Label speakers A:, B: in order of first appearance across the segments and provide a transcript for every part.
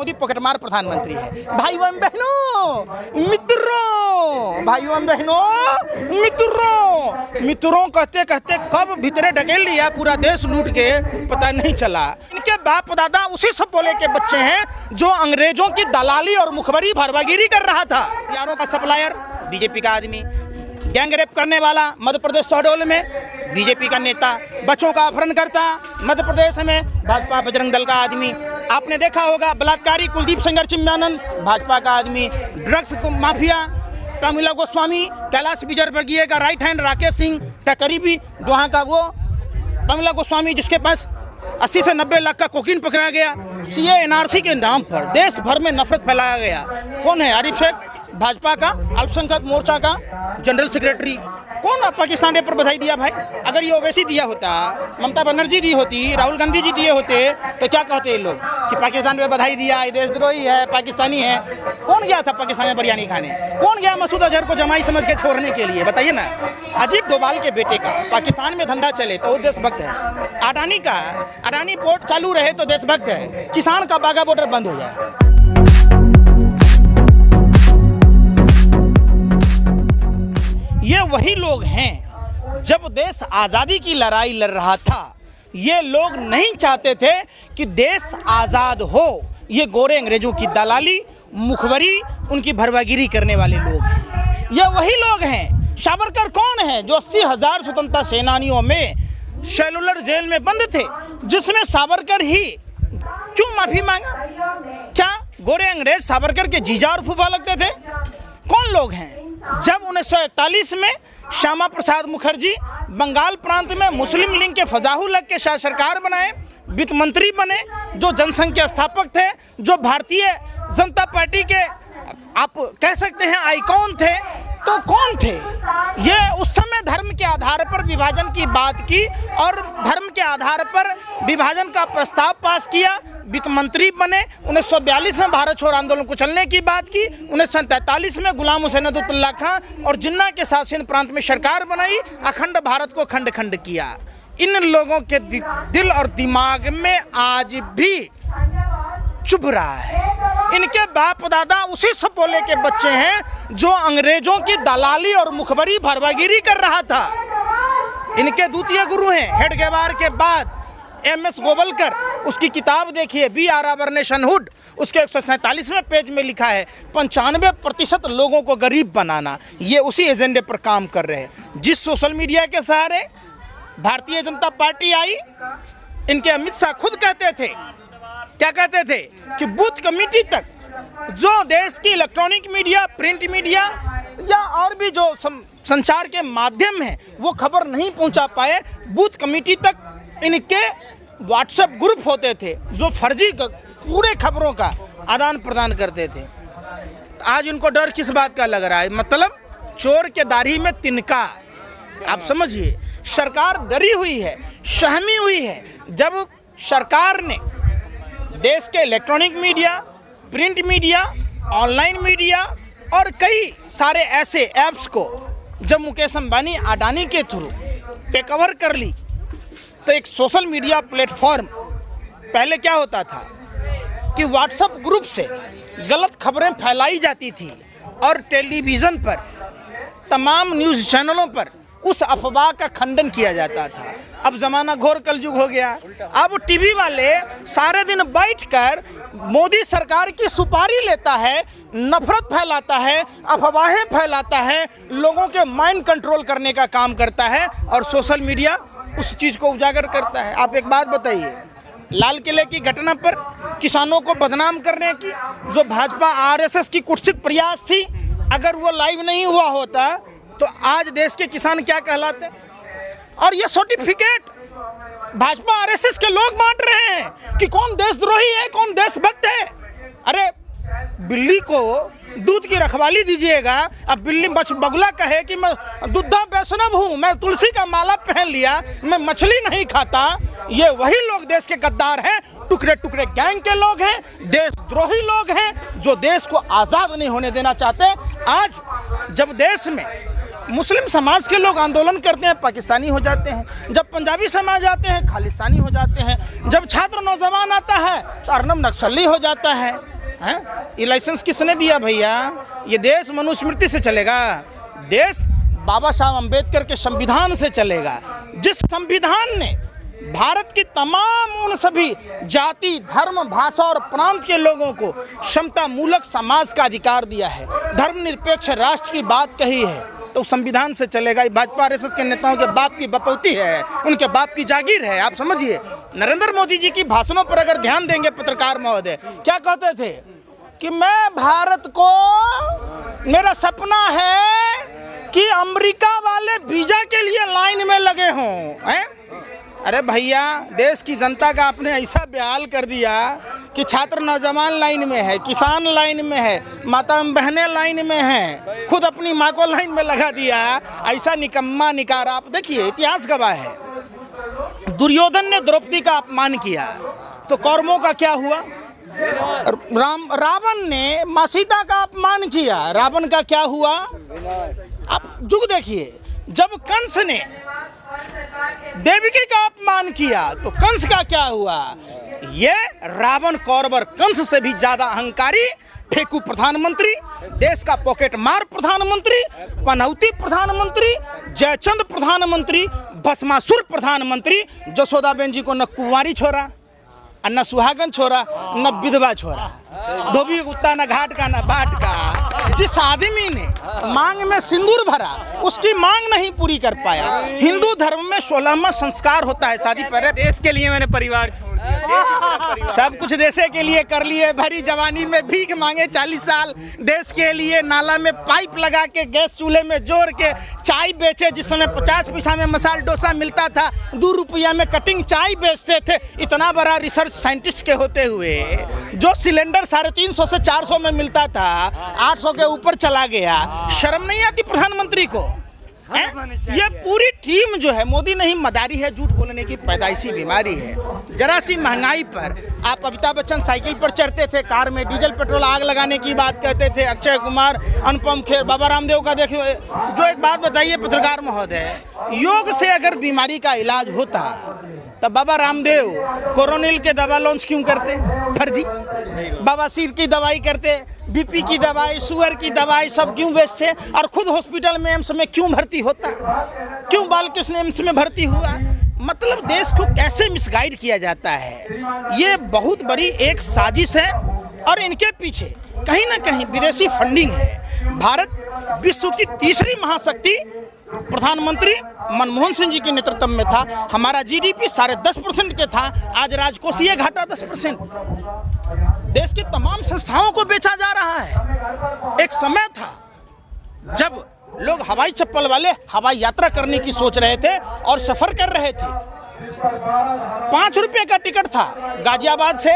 A: मोदी पॉकेटमार प्रधानमंत्री है। भाइयों एवं बहनों, मित्रों, भाइयों एवं बहनों, मित्रों कहते कहते कब भीतरे ढकेल लिया पूरा देश लूट के पता नहीं चला। इनके बाप दादा उसी सब बोले के बच्चे हैं जो अंग्रेजों की दलाली और मुखबरी भरवागिरी कर रहा था। यारों का सप्लायर बीजेपी का आदमी, गैंग रेप करने वाला मध्य प्रदेश शहडोल में बीजेपी का नेता, बच्चों का अपहरण करता मध्य प्रदेश में भाजपा बजरंग दल का आदमी। आपने देखा होगा बलात्कारी कुलदीप सेंगर चिन्मयानंद भाजपा का आदमी, ड्रग्स माफिया प्रमिला गोस्वामी, कैलाश विजयवर्गीय का राइट हैंड राकेश सिंह करीबी, वहाँ का वो प्रमिला गोस्वामी जिसके पास 80 से 90 लाख का कोकीन पकड़ा गया। सीए एनआरसी के नाम पर देश भर में नफरत फैलाया गया। कौन है? आरिफ शेख, भाजपा का अल्पसंख्यक मोर्चा का जनरल सेक्रेटरी। कौन पाकिस्तान डे पर बधाई दिया भाई? अगर ये ओवैसी दिया होता, ममता बनर्जी दी होती, राहुल गांधी जी दिए होते तो क्या कहते ये लोग कि पाकिस्तान पे बधाई दिया, ये देशद्रोही है, पाकिस्तानी है। कौन गया था पाकिस्तान में बिरयानी खाने? कौन गया मसूद अजहर को जमाई समझ के छोड़ने के लिए? बताइए ना। अजीब डोभाल के बेटे का पाकिस्तान में धंधा चले तो वो देशभक्त है। अडानी का अडानी पोर्ट चालू रहे तो देशभक्त है। किसान का बागा बॉर्डर बंद हो जाए। ये वही लोग हैं जब देश आज़ादी की लड़ाई लड़ रहा था, ये लोग नहीं चाहते थे कि देश आज़ाद हो। ये गोरे अंग्रेजों की दलाली मुखबरी उनकी भरवागिरी करने वाले लोग हैं। ये वही लोग हैं। सावरकर कौन है जो 80,000 स्वतंत्रता सेनानियों में सेलुलर जेल में बंद थे, जिसमें सावरकर ही क्यों माफी मांगा? क्या गोरे अंग्रेज सावरकर के जीजा और फूफा लगते थे? कौन लोग हैं? जब 1941 में श्यामा प्रसाद मुखर्जी बंगाल प्रांत में मुस्लिम लीग के फजाहुल हक के साथ सरकार बनाए, वित्त मंत्री बने, जो जनसंघ के स्थापक थे, जो भारतीय जनता पार्टी के आप कह सकते हैं आइकॉन थे, तो कौन थे ये? उस समय धर्म के आधार पर विभाजन की बात की और धर्म के आधार पर विभाजन का प्रस्ताव पास किया, वित्त मंत्री बने। 1942 में भारत छोड़ो आंदोलन को चलने की बात की। 1943 में गुलाम हुसैन अब्दुल्ला खान और जिन्ना के साथ सिंध प्रांत में सरकार बनाई, अखंड भारत को खंड खंड किया। इन लोगों के दिल और दिमाग में आज भी चुभ रहा है। इनके बाप दादा उसी सब बोले के बच्चे हैं जो अंग्रेजों की दलाली और मुखबरी भरवागिरी कर रहा था। इनके द्वितीय गुरु हैं हेडगेवार के बाद MS गोवलकर। उसकी किताब देखिए बी आर आवर नेशनहुड, उसके 147वें पेज में लिखा है 95% लोगों को गरीब बनाना। ये उसी एजेंडे पर काम कर रहे हैं। जिस सोशल मीडिया के सहारे भारतीय जनता पार्टी आई, इनके अमित शाह खुद कहते थे, क्या कहते थे कि बूथ कमेटी तक जो देश की इलेक्ट्रॉनिक मीडिया, प्रिंट मीडिया या और भी जो संचार के माध्यम हैं वो खबर नहीं पहुंचा पाए, बूथ कमेटी तक इनके व्हाट्सएप ग्रुप होते थे जो फर्जी पूरे खबरों का आदान प्रदान करते थे। आज इनको डर किस बात का लग रहा है? मतलब चोर के दाढ़ी में तिनका। आप समझिए, सरकार डरी हुई है, सहमी हुई है। जब सरकार ने देश के electronic media, print media, online media और कई सारे ऐसे ऐप्स को जब मुकेश अंबानी अडानी के थ्रू टेक ओवर कर ली, तो एक सोशल मीडिया प्लेटफॉर्म, पहले क्या होता था कि व्हाट्सएप ग्रुप से गलत खबरें फैलाई जाती थी और टेलीविज़न पर तमाम न्यूज़ चैनलों पर उस अफवाह का खंडन किया जाता था। अब ज़माना घोर कलयुग हो गया। अब टीवी वाले सारे दिन बैठकर मोदी सरकार की सुपारी लेता है, नफरत फैलाता है, अफवाहें फैलाता है, लोगों के माइंड कंट्रोल करने का काम करता है और सोशल मीडिया उस चीज़ को उजागर करता है। आप एक बात बताइए, लाल किले की घटना पर किसानों को बदनाम करने की जो भाजपा RSS की कुत्सित प्रयास थी, अगर वो लाइव नहीं हुआ होता तो आज देश के किसान क्या कहलाते? और ये सर्टिफिकेट भाजपा RSS के लोग बांट रहे हैं कि कौन देशद्रोही है, कौन देशभक्त है। अरे बिल्ली को दूध की रखवाली दीजिएगा, अब बिल्ली बगुला कहे कि मैं दुग्धा वैष्णव हूँ, मैं तुलसी का माला पहन लिया, मैं मछली नहीं खाता। ये वही लोग देश के गद्दार हैं, टुकड़े टुकड़े गैंग के लोग हैं, देशद्रोही लोग हैं जो देश को आज़ाद नहीं होने देना चाहते। आज जब देश में मुस्लिम समाज के लोग आंदोलन करते हैं, पाकिस्तानी हो जाते हैं। जब पंजाबी समाज आते हैं, खालिस्तानी हो जाते हैं। जब छात्र नौजवान आता है तो अर्नब नक्सली हो जाता है। हैं? ये लाइसेंस किसने दिया भैया? ये देश मनुस्मृति से चलेगा? देश बाबा साहब अम्बेडकर के संविधान से चलेगा, जिस संविधान ने भारत की तमाम उन सभी जाति, धर्म, भाषा और प्रांत के लोगों को समता मूलक समाज का अधिकार दिया है, धर्मनिरपेक्ष राष्ट्र की बात कही है, तो संविधान से चलेगा। भाजपा आरएसएस के नेताओं के बाप की बपौती है, उनके बाप की जागीर है। आप समझिए, नरेंद्र मोदी जी की भाषणों पर अगर ध्यान देंगे पत्रकार महोदय, क्या कहते थे कि मैं भारत को, मेरा सपना है कि अमेरिका वाले वीजा के लिए लाइन में लगे हों, हैं? अरे भैया, देश की जनता का आपने ऐसा बेहाल कर दिया कि छात्र नौजवान लाइन में है, किसान लाइन में है, माता बहनें लाइन में हैं, खुद अपनी माँ को लाइन में लगा दिया। ऐसा निकम्मा निकारा। आप देखिए, इतिहास गवाह है। दुर्योधन ने द्रौपदी का अपमान किया तो कौरवों का क्या हुआ? रावण ने माँ सीता का अपमान किया, रावण का क्या हुआ? आप जुग देखिए, जब कंस ने देवकी का अपमान किया तो कंस का क्या हुआ? ये रावण, कौरवर, कंस से भी ज्यादा अहंकारी, फेंकू प्रधानमंत्री, देश का पॉकेट मार प्रधानमंत्री, पनौती प्रधानमंत्री, जयचंद प्रधानमंत्री, भस्मासुर प्रधानमंत्री, जसोदाबेन जी को न कुंवारी छोड़ा, न सुहागन छोड़ा, न विधवा छोड़ा, धोबी कुत्ता न घाट का न बाट का। जिस आदमी ने मांग में सिंदूर भरा, उसकी मांग नहीं पूरी कर पाया। हिंदू धर्म में 16वां संस्कार होता है शादी पर।
B: देश के लिए मैंने परिवार छोड़ दिया,
A: सब कुछ देश के लिए कर लिए। भरी जवानी में भीख मांगे 40 साल, देश के लिए नाला में पाइप लगा के गैस चूल्हे में जोड़ के चाय बेचे, जिस समय 50 पैसा में मसाला डोसा मिलता था, 2 रुपया में कटिंग चाय बेचते थे। इतना बड़ा रिसर्च साइंटिस्ट के होते हुए जो सिलेंडर 350 से 400 में मिलता था, 800 के ऊपर चला गया। शर्म नहीं आती प्रधानमंत्री को? ये पूरी टीम जो है, मोदी नहीं मदारी है, झूठ बोलने की पैदाइशी बीमारी है। जरा सी महंगाई पर आप, अमिताभ बच्चन साइकिल पर चढ़ते थे, कार में डीजल पेट्रोल आग लगाने की बात कहते थे, अक्षय कुमार, अनुपम खेर, बाबा रामदेव का देखिए। जो एक बात बताइए पत्रकार महोदय, योग से अगर बीमारी का इलाज होता तब बाबा रामदेव कोरोनिल के दवा लॉन्च क्यों करते? फर्जी। बवासीर की दवाई करते, बीपी की दवाई, शुगर की दवाई सब क्यों बेचते? और खुद हॉस्पिटल में, एम्स में क्यों भर्ती होता? क्यों बालकृष्ण एम्स में भर्ती हुआ? मतलब देश को कैसे मिसगाइड किया जाता है। ये बहुत बड़ी एक साजिश है और इनके पीछे कहीं ना कहीं विदेशी फंडिंग है। भारत विश्व की तीसरी महाशक्ति प्रधानमंत्री मनमोहन सिंह जी के नेतृत्व में था। हमारा जीडीपी 10.5% के था, आज राजकोषीय घाटा 10%। देश की तमाम संस्थाओं को बेचा जा रहा है। एक समय था जब लोग हवाई चप्पल वाले हवाई यात्रा करने की सोच रहे थे और सफर कर रहे थे। 5 रुपए का टिकट था गाजियाबाद से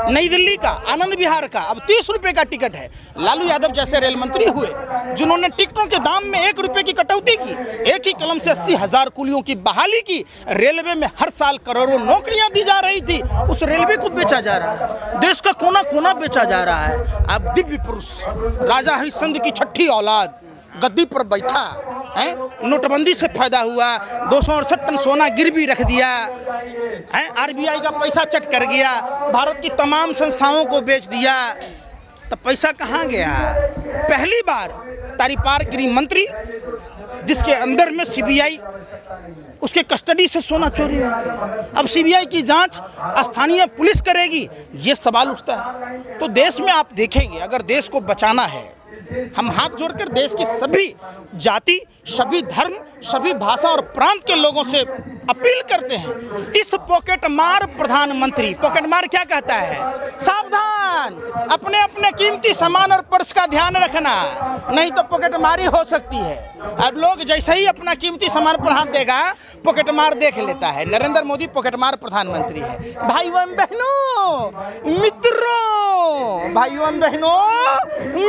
A: नई दिल्ली का, आनंद विहार का, अब 30 रुपए का टिकट है। लालू यादव जैसे रेल मंत्री हुए जिन्होंने टिकटों के दाम में 1 रुपए की कटौती की, एक ही कलम से 80,000 कुलियों की बहाली की, रेलवे में हर साल करोड़ों नौकरियां दी जा रही थी, उस रेलवे को बेचा जा रहा है। देश का कोना कोना बेचा जा रहा है। अब दिव्य पुरुष राजा हरिश्चंद्र की छठी औलाद गद्दी पर बैठा है, नोटबंदी से फायदा हुआ, 268 टन सोना गिरवी रख दिया है, आरबीआई का पैसा चट कर गया, भारत की तमाम संस्थाओं को बेच दिया, तो पैसा कहाँ गया? पहली बार तारीपार गृह मंत्री जिसके अंदर में सीबीआई, उसके कस्टडी से सोना चोरी हो गया। अब सीबीआई की जांच स्थानीय पुलिस करेगी, ये सवाल उठता है। तो देश में आप देखेंगे, अगर देश को बचाना है, हम हाथ जोड़कर देश की सभी जाति, सभी धर्म, सभी भाषा और प्रांत के लोगों से अपील करते हैं, इस पॉकेट मार प्रधानमंत्री, पॉकेट मार क्या कहता है? सावधान, अपने अपने कीमती सामान और पर्स का ध्यान रखना, नहीं तो पॉकेट मारी हो सकती है। अब लोग जैसे ही अपना कीमती सामान पर हाथ देगा, पॉकेट मार देख लेता है। नरेंद्र मोदी पॉकेट मार प्रधानमंत्री है। भाइयों एवं बहनों, मित्रों, भाइयों एवं बहनों,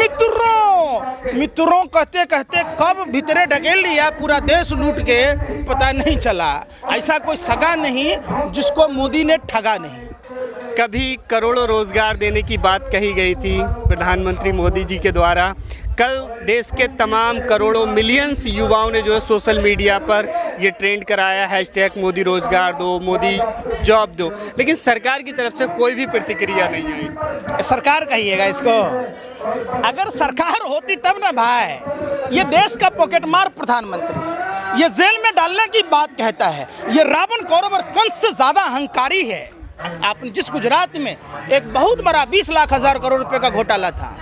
A: मित्रों कहते कहते कब भीतरे ढकेल लिया पूरा देश लूट के, पता नहीं चला। ऐसा कोई सगा नहीं जिसको मोदी ने ठगा नहीं।
B: कभी करोड़ों रोजगार देने की बात कही गई थी प्रधानमंत्री मोदी जी के द्वारा। कल देश के तमाम करोड़ों मिलियंस युवाओं ने जो है सोशल मीडिया पर ये ट्रेंड कराया हैशटैग मोदी रोजगार दो, मोदी जॉब दो, लेकिन सरकार की तरफ से कोई भी प्रतिक्रिया नहीं आई।
A: सरकार कहिएगा इसको, अगर सरकार होती तब ना भाई। ये देश का पॉकेटमार प्रधानमंत्री, ये जेल में डालने की बात कहता है। ये रावण कौरव और कंस से ज्यादा अहंकारी है। आपने जिस गुजरात में एक बहुत बड़ा 20 लाख हजार करोड़ रुपए का घोटाला था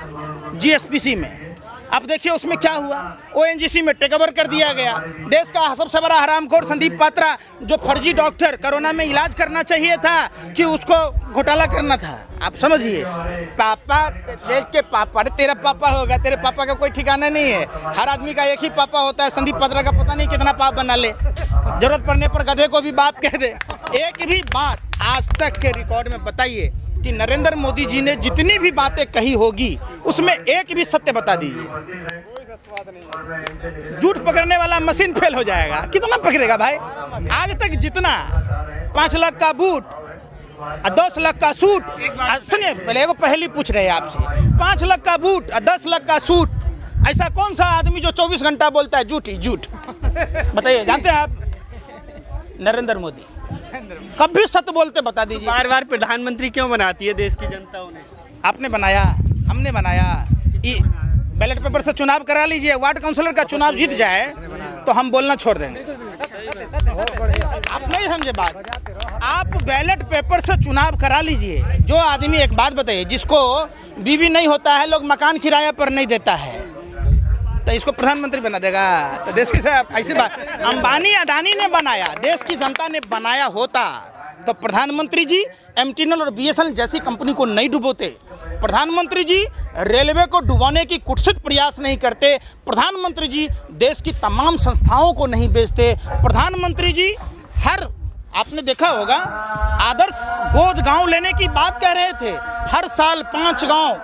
A: जीएसपीसी में, अब देखिए उसमें क्या हुआ। ओएनजीसी में टेक ओवर कर दिया गया। देश का सबसे बड़ा हरामखोर संदीप पात्रा, जो फर्जी डॉक्टर, कोरोना में इलाज करना चाहिए था कि उसको घोटाला करना था। आप समझिए, पापा देख के पापा, अरे तेरा पापा होगा, तेरे पापा का कोई ठिकाना नहीं है। हर आदमी का एक ही पापा होता है। संदीप पात्रा का पता नहीं कितना पाप बना ले, जरूरत पड़ने पर गधे को भी बाप कह दे। एक भी बात आज तक के रिकॉर्ड में बताइए कि नरेंद्र मोदी जी ने जितनी भी बातें कही होगी उसमें एक भी सत्य बता दीजिए। झूठ पकड़ने वाला मशीन फेल हो जाएगा। कितना पकड़ेगा भाई? आज तक जितना 5 लाख का बूट, 10 लाख का सूट, सुनिए पहले एगो पहली पूछ रहे हैं आपसे, 5 लाख का बूट और 10 लाख का सूट, ऐसा कौन सा आदमी जो 24 घंटा बोलता है झूठ ही झूठ? बताइए, जानते हैं आप? नरेंद्र मोदी कभी सत्य बोलते बता दीजिए।
B: बार बार प्रधानमंत्री क्यों बनाती है देश की जनता उन्हें?
A: आपने बनाया, हमने बनाया। बैलेट पेपर से चुनाव करा लीजिए, वार्ड काउंसलर का चुनाव जीत जाए तो हम बोलना छोड़ देंगे। आप नहीं समझे बात। आप बैलेट पेपर से चुनाव करा लीजिए। जो आदमी, एक बात बताइए, जिसको बीवी नहीं होता है, लोग मकान किराया पर नहीं देता है, तो इसको प्रधानमंत्री बना देगा? तो देश की ऐसी बात अंबानी अडानी ने बनाया, देश की जनता ने बनाया होता तो प्रधानमंत्री जी एमटीएनएल और बीएसएनएल जैसी कंपनी को नहीं डुबोते। प्रधानमंत्री जी रेलवे को डुबाने की कुत्सित प्रयास नहीं करते। प्रधानमंत्री जी देश की तमाम संस्थाओं को नहीं बेचते। प्रधानमंत्री जी हर, आपने देखा होगा, आदर्श गोद गांव लेने की बात कह रहे थे। हर साल 5 गांव,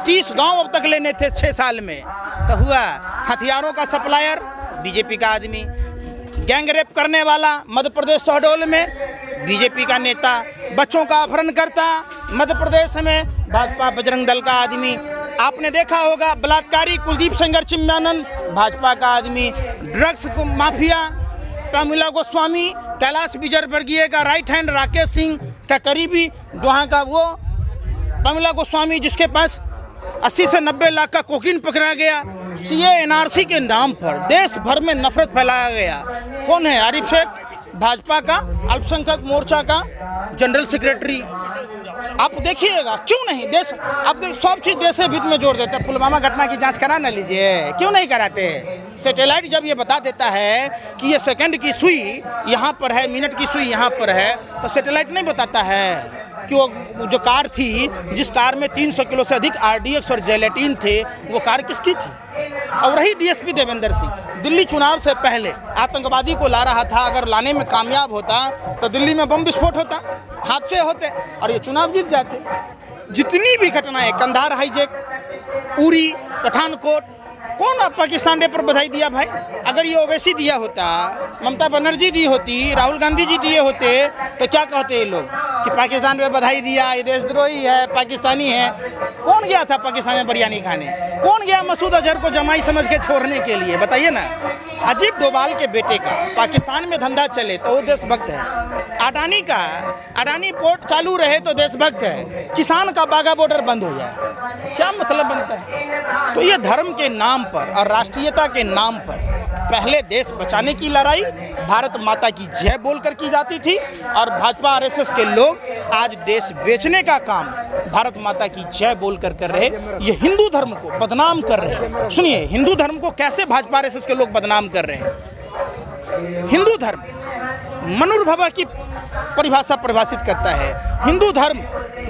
A: 30 गांव अब तक लेने थे 6 साल में, तो हुआ। हथियारों का सप्लायर बीजेपी का आदमी, गैंग रेप करने वाला मध्य प्रदेश शहडोल में बीजेपी का नेता, बच्चों का अपहरण करता मध्य प्रदेश में भाजपा बजरंग दल का आदमी। आपने देखा होगा बलात्कारी कुलदीप सेंगर चिन्मयानंद, भाजपा का आदमी। ड्रग्स माफिया प्रमिला गोस्वामी, कैलाश विजयवर्गीय का राइट हैंड, राकेश सिंह का करीबी, वहाँ का वो प्रमिला गोस्वामी जिसके पास 80 से 90 लाख का कोकीन पकड़ा गया। सीए एनआरसी के नाम पर देश भर में नफरत फैलाया गया। कौन है? आरिफ शेख, भाजपा का अल्पसंख्यक मोर्चा का जनरल सेक्रेटरी। आप देखिएगा, क्यों नहीं देश, आप सब चीज़ देश हित में जोड़ देते हैं। पुलवामा घटना की जांच करा ना लीजिए, क्यों नहीं कराते? सैटेलाइट जब ये बता देता है कि ये सेकंड की सुई यहाँ पर है, मिनट की सुई यहाँ पर है, तो सैटेलाइट नहीं बताता है कि वो जो कार थी, जिस कार में 300 किलो से अधिक आरडीएक्स और जेलेटिन थे, वो कार किसकी थी? और वही डीएसपी देवेंद्र सिंह दिल्ली चुनाव से पहले आतंकवादी को ला रहा था। अगर लाने में कामयाब होता तो दिल्ली में बम विस्फोट होता, हादसे होते और ये चुनाव जीत जाते। जितनी भी घटनाएं, कंधार हाईजैक, उरी, पठानकोट, कौन आप पाकिस्तान डे पर बधाई दिया भाई? अगर ये ओवैसी दिया होता, ममता बनर्जी दी होती, राहुल गांधी जी दिए होते, तो क्या कहते ये लोग कि पाकिस्तान पे बधाई दिया, ये देशद्रोही है, पाकिस्तानी है। कौन गया था पाकिस्तान में बिरयानी खाने? कौन गया मसूद अजहर को जमाई समझ के छोड़ने के लिए? बताइए ना। अजीत डोभाल के बेटे का पाकिस्तान में धंधा चले तो वो देशभक्त है। अडानी का, अडानी पोर्ट चालू रहे तो देशभक्त है। किसान का बागा बॉर्डर बंद हो जाए, क्या मतलब बनता है? तो ये धर्म के नाम पर और राष्ट्रीयता के नाम पर पहले देश बचाने की लड़ाई भारत माता की जय बोलकर की जाती थी, और भाजपा आरएसएस के लोग आज देश बेचने का काम भारत माता की जय बोलकर कर रहे। ये हिंदू धर्म को बदनाम कर रहे हैं। सुनिए, हिंदू धर्म को कैसे भाजपा आरएसएस के लोग बदनाम कर रहे हैं। हिंदू धर्म मनुर्भव की परिभाषा परिभाषित करता है। हिंदू धर्म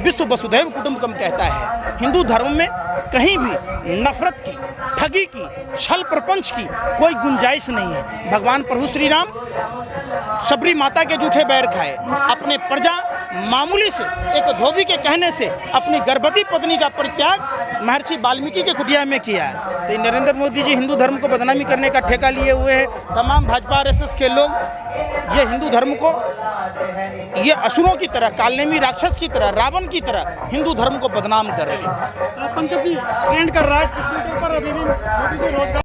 A: विश्व वसुधैव कुटुंबकम कहता है। हिंदू धर्म में कहीं भी नफरत की, ठगी की, छल प्रपंच की कोई गुंजाइश नहीं है। भगवान प्रभु श्री राम सबरी माता के जूठे बैर खाए, अपने प्रजा मामूली से एक धोबी के कहने से अपनी गर्भवती पत्नी का परित्याग महर्षि वाल्मीकि के कुटिया में किया। तो नरेंद्र मोदी जी हिंदू धर्म को बदनामी करने का ठेका लिए हुए हैं। तमाम भाजपा आरएसएस के लोग ये हिंदू धर्म को, ये असुरों की तरह, कालनेमी राक्षस की तरह, रावण की तरह हिंदू धर्म को बदनाम कर रहे हैं।
C: पंकज जी, ट्रेंड कर रहा है ट्विटर पर अभी भी मोदी जी रोजगार